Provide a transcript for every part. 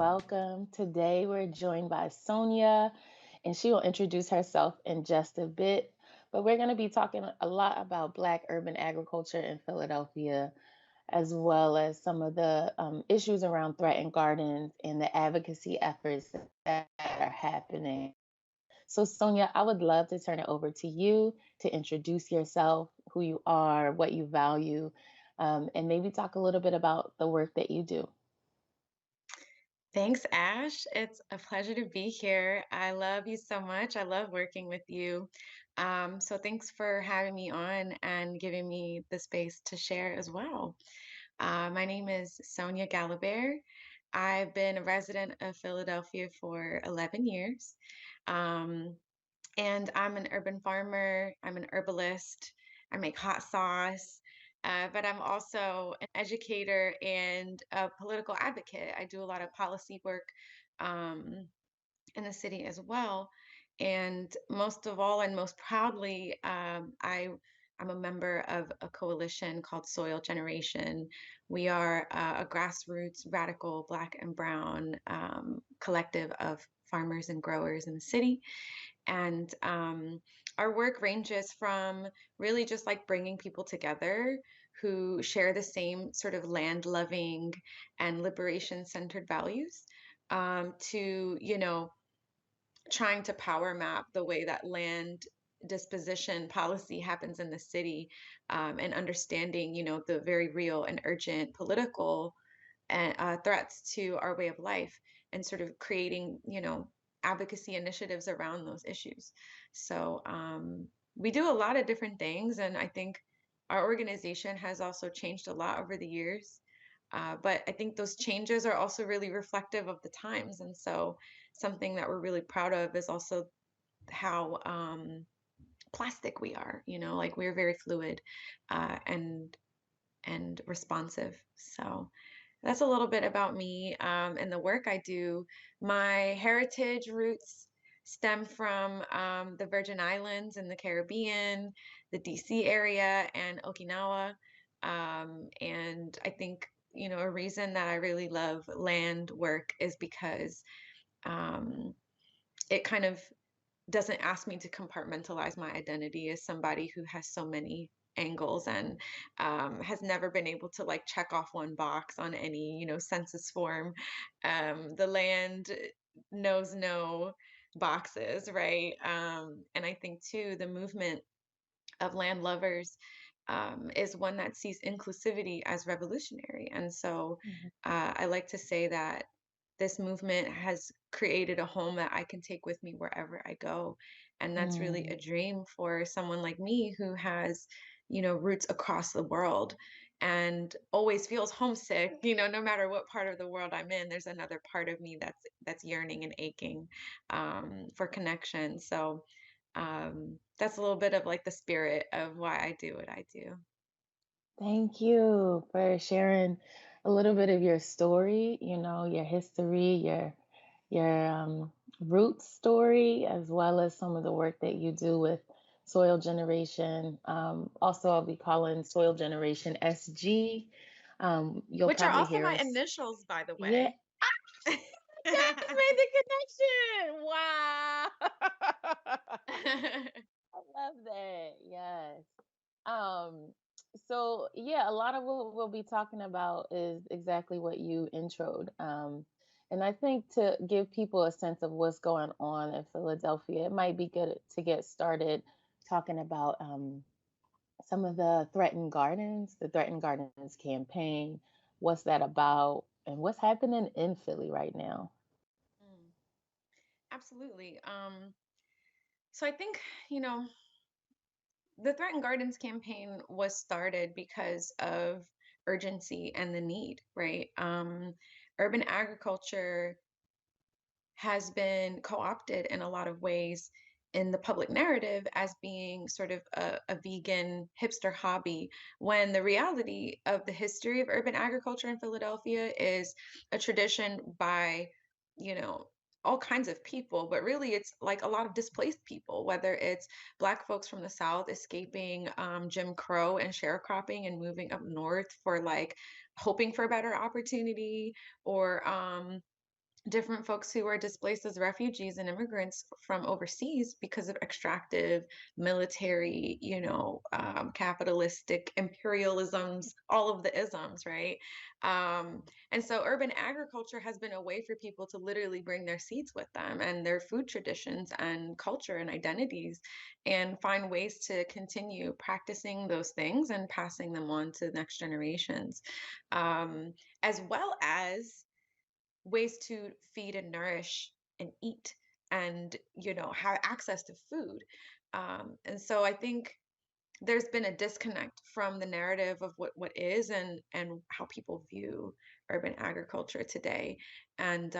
welcome. Today we're joined by Sonia, and she will introduce herself in just a bit. But we're going to be talking a lot about Black urban agriculture in Philadelphia, as well as some of the issues around threatened gardens and the advocacy efforts that are happening. So, Sonia, I would love to turn it over to you to introduce yourself, who you are, what you value, and maybe talk a little bit about the work that you do. Thanks, Ash. It's a pleasure to be here. I love you so much. I love working with you. So thanks for having me on and giving me the space to share as well. My name is Sonia Galiber. I've been a resident of Philadelphia for 11 years. Um, and I'm an urban farmer, I'm an herbalist, I make hot sauce, but I'm also an educator and a political advocate. I do a lot of policy work um, in the city as well. And most of all, and most proudly, I'm a member of a coalition called Soil Generation. We are a grassroots, radical, Black and Brown collective of farmers and growers in the city. And our work ranges from really just like bringing people together who share the same sort of land loving and liberation centered values to, trying to power map the way that land disposition policy happens in the city and understanding, the very real and urgent political threats to our way of life and sort of creating, advocacy initiatives around those issues. So we do a lot of different things, and I think our organization has also changed a lot over the years. But I think those changes are also really reflective of the times. And so something that we're really proud of is also how plastic we are, like we're very fluid and responsive. So that's a little bit about me and the work I do. My heritage roots stem from the Virgin Islands in the Caribbean, the DC area, and Okinawa. And I think, a reason that I really love land work is because um, it kind of doesn't ask me to compartmentalize my identity as somebody who has so many angles and has never been able to like check off one box on any census form. The land knows no boxes, right? And I think too the movement of land lovers is one that sees inclusivity as revolutionary. And so Mhm. I like to say that this movement has created a home that I can take with me wherever I go. And that's really Mm, a dream for someone like me who has, roots across the world and always feels homesick, no matter what part of the world I'm in, there's another part of me that's yearning and aching for connection. So that's a little bit of like the spirit of why I do what I do. Thank you for sharing a little bit of your story, your history, your root story, as well as some of the work that you do with soil generation. Also, I'll be calling soil generation SG. You'll Which are probably also hear my us. initials, by the Yeah, way. just made the connection. Wow. I love that. Yes. Um, so yeah, a lot of what we'll be talking about is exactly what you introed. And I think to give people a sense of what's going on in Philadelphia, it might be good to get started talking about some of the Threatened Gardens campaign. What's that about, and what's happening in Philly right now? Mm, absolutely. So I think, you know, the Threatened Gardens campaign was started because of urgency and the need, right? Urban agriculture has been co-opted in a lot of ways in the public narrative as being sort of a vegan hipster hobby, when the reality of the history of urban agriculture in Philadelphia is a tradition by, you know, all kinds of people, but really it's like a lot of displaced people, whether it's Black folks from the South escaping Jim Crow and sharecropping and moving up north for like hoping for a better opportunity, or different folks who are displaced as refugees and immigrants from overseas because of extractive military, capitalistic imperialisms, all of the isms, right? And so urban agriculture has been a way for people to literally bring their seeds with them and their food traditions and culture and identities, and find ways to continue practicing those things and passing them on to the next generations, um, as well as ways to feed and nourish and eat, and have access to food. And so I think there's been a disconnect from the narrative of what is and how people view urban agriculture today. And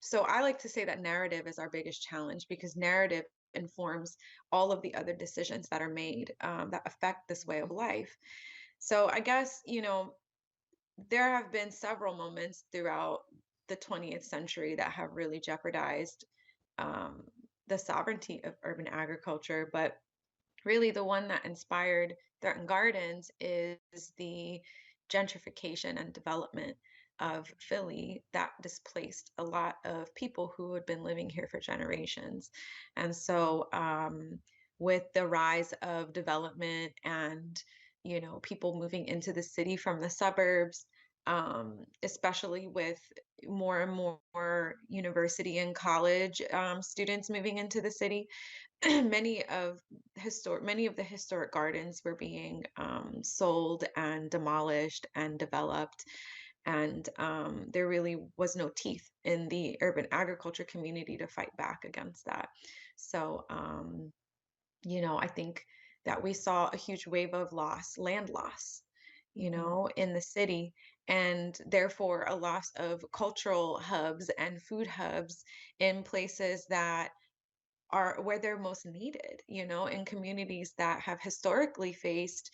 so I like to say that narrative is our biggest challenge, because narrative informs all of the other decisions that are made, that affect this way of life. So I guess, there have been several moments throughout the 20th century that have really jeopardized, um, the sovereignty of urban agriculture. But really, the one that inspired Threatened Gardens is the gentrification and development of Philly that displaced a lot of people who had been living here for generations. And so, with the rise of development and people moving into the city from the suburbs, especially with more and more university and college, students moving into the city, many of the historic gardens were being, sold and demolished and developed, and there really was no teeth in the urban agriculture community to fight back against that. So, I think that we saw a huge wave of land loss, Mhm. in the city, and therefore a loss of cultural hubs and food hubs in places that are where they're most needed, in communities that have historically faced,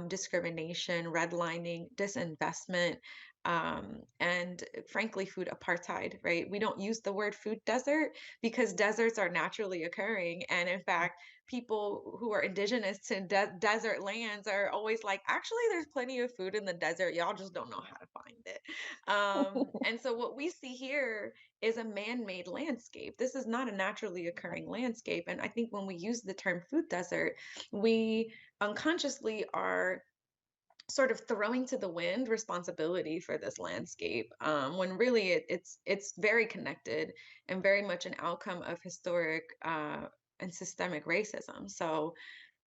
discrimination, redlining, disinvestment, and frankly, food apartheid, right? We don't use the word food desert because deserts are naturally occurring. And in fact, people who are indigenous to desert lands are always like, actually, there's plenty of food in the desert. Y'all just don't know how to find it. And so what we see here is a man-made landscape. This is not a naturally occurring landscape. And I think when we use the term food desert, we unconsciously are sort of throwing to the wind responsibility for this landscape, when really it's very connected and very much an outcome of historic, and systemic racism. So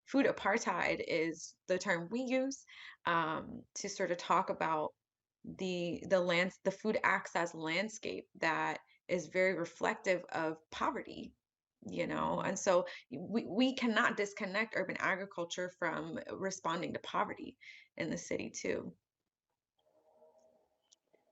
food apartheid is the term we use, to sort of talk about the food access landscape that is very reflective of poverty, Mhm. and so we cannot disconnect urban agriculture from responding to poverty in the city too.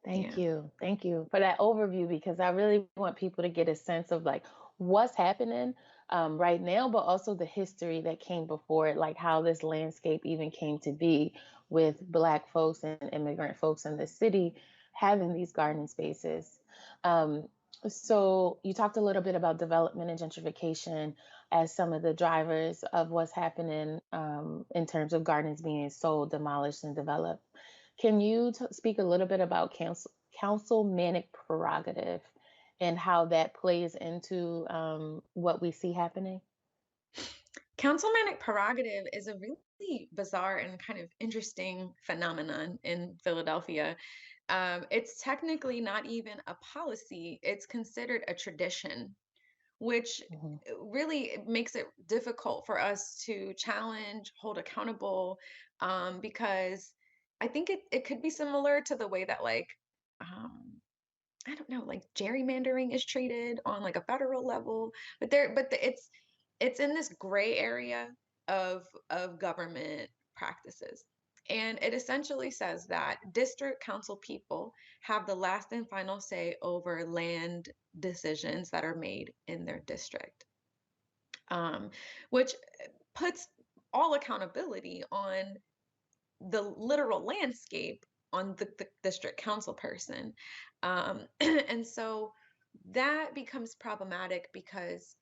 Thank Yeah. you. Thank you for that overview, because I really want people to get a sense of like what's happening right now, but also the history that came before it, like how this landscape even came to be with Black folks and immigrant folks in the city having these garden spaces. Um, so you talked a little bit about development and gentrification as some of the drivers of what's happening in terms of gardens being sold, demolished, and developed. Can you speak a little bit about councilmanic prerogative and how that plays into what we see happening? Councilmanic prerogative is a really bizarre and kind of interesting phenomenon in Philadelphia. It's technically not even a policy, it's considered a tradition, which Mhm. really makes it difficult for us to challenge, hold accountable, because I think it could be similar to the way that, like, um, I don't know, like gerrymandering is treated on like a federal level, it's in this gray area of government practices. And it essentially says that district council people have the last and final say over land decisions that are made in their district, um, which puts all accountability on the literal landscape on the district council person. And so that becomes problematic because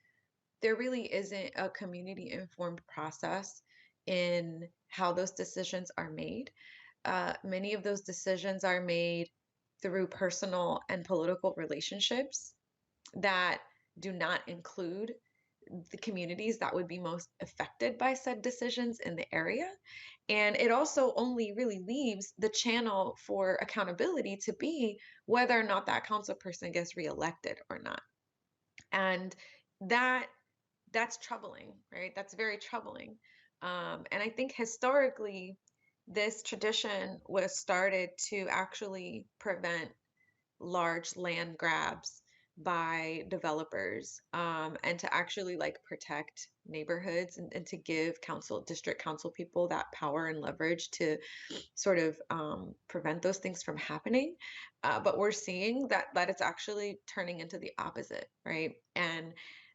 there really isn't a community informed process in how those decisions are made. Many of those decisions are made through personal and political relationships that do not include the communities that would be most affected by said decisions in the area. And it also only really leaves the channel for accountability to be whether or not that council person gets reelected or not. And that that's troubling, right? That's very troubling. And I think historically, this tradition was started to actually prevent large land grabs by developers, and to actually like protect neighborhoods, and to give district council people that power and leverage to sort of prevent those things from happening. But we're seeing that it's actually turning into the opposite, right? And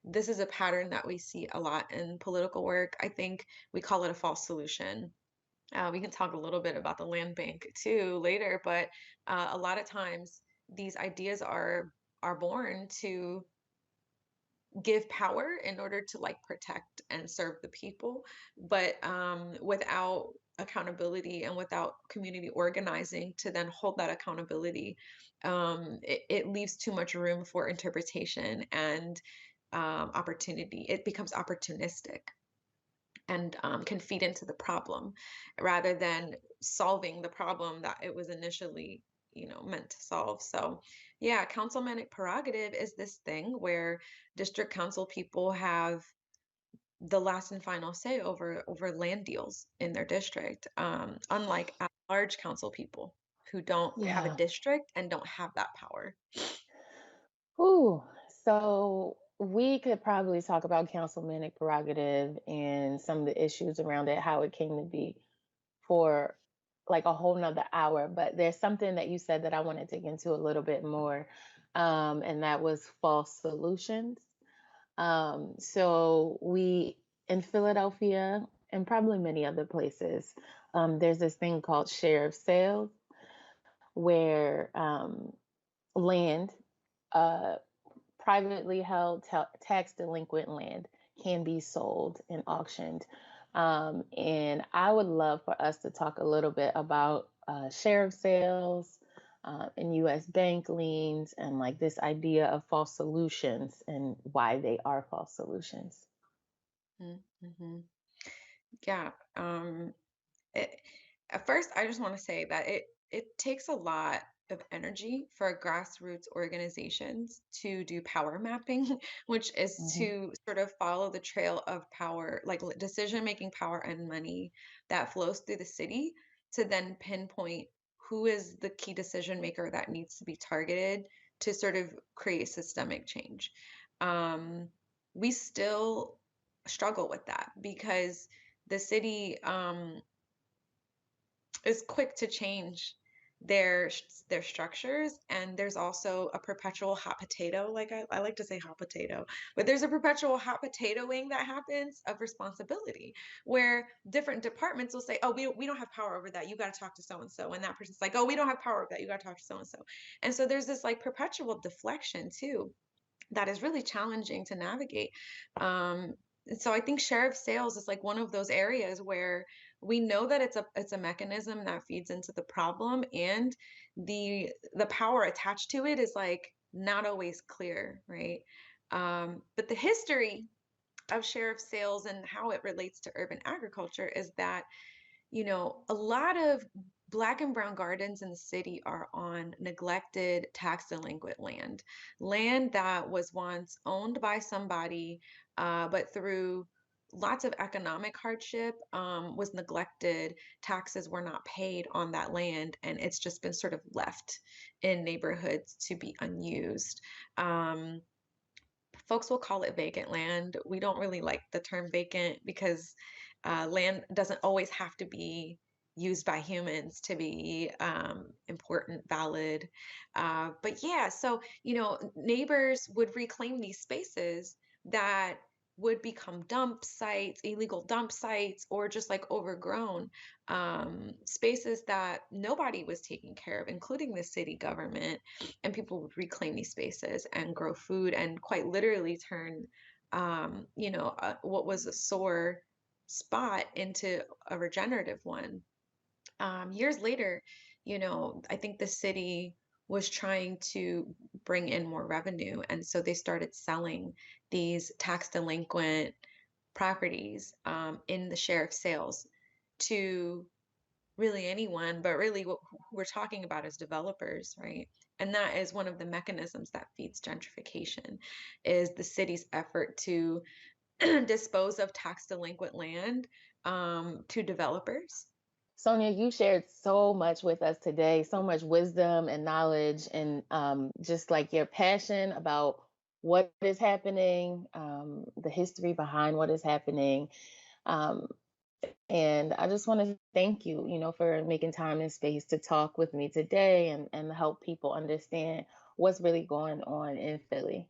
this is a pattern that we see a lot in political work. I think we call it a false solution. We can talk a little bit about the land bank too later, but a lot of times these ideas are born to give power in order to like protect and serve the people, but without accountability and without community organizing to then hold that accountability, it leaves too much room for interpretation and opportunity. It becomes opportunistic and can feed into the problem rather than solving the problem that it was initially, meant to solve. So yeah, councilmanic prerogative is this thing where district council people have the last and final say over land deals in their district, unlike at large council people who don't have a Yeah. district and don't have that power. Ooh, so we could probably talk about councilmanic prerogative and some of the issues around it, how it came to be for like a whole nother hour. But there's something that you said that I want to dig into a little bit more, and that was false solutions. So we in Philadelphia and probably many other places, there's this thing called share of sales where land, uh, privately held tax delinquent land can be sold and auctioned. And I would love for us to talk a little bit about share of sales and US bank liens and like this idea of false solutions and why they are false solutions. Mm-hmm. Yeah. It, at first, I just want to say that it takes a lot of energy for grassroots organizations to do power mapping, which is Hmm. to sort of follow the trail of power, like decision-making power and money that flows through the city to then pinpoint who is the key decision maker that needs to be targeted to sort of create systemic change. Um, we still struggle with that because the city is quick to change their structures, and there's also a perpetual hot potato, like I like to say hot potato, but there's a perpetual hot potatoing that happens of responsibility where different departments will say, oh, we don't have power over that, you got to talk to so and so, and that person's like, oh, we don't have power over that, you got to talk to so and so. And so there's this like perpetual deflection too that is really challenging to navigate. And so I think share of sales is like one of those areas where we know that it's a mechanism that feeds into the problem, and the power attached to it is like not always clear, right? But the history of share of sales and how it relates to urban agriculture is that, a lot of Black and brown gardens in the city are on neglected tax delinquent land that was once owned by somebody, but through lots of economic hardship, was neglected. Taxes were not paid on that land, and it's just been sort of left in neighborhoods to be unused. Um, Folks will call it vacant land. We don't really like the term vacant because land doesn't always have to be used by humans to be important, valid. But yeah, so, neighbors would reclaim these spaces that would become dump sites, illegal dump sites, or just like overgrown spaces that nobody was taking care of, including the city government. And people would reclaim these spaces and grow food and quite literally turn, what was a sore spot into a regenerative one. Years later, I think the city was trying to bring in more revenue. And so they started selling these tax delinquent properties in the sheriff sales to really anyone, but really what we're talking about is developers, right? And that is one of the mechanisms that feeds gentrification is the city's effort to dispose of tax delinquent land to developers. Sonia, you shared so much with us today, so much wisdom and knowledge, and just like your passion about what is happening, the history behind what is happening. Um, and I just want to thank you, for making time and space to talk with me today and help people understand what's really going on in Philly.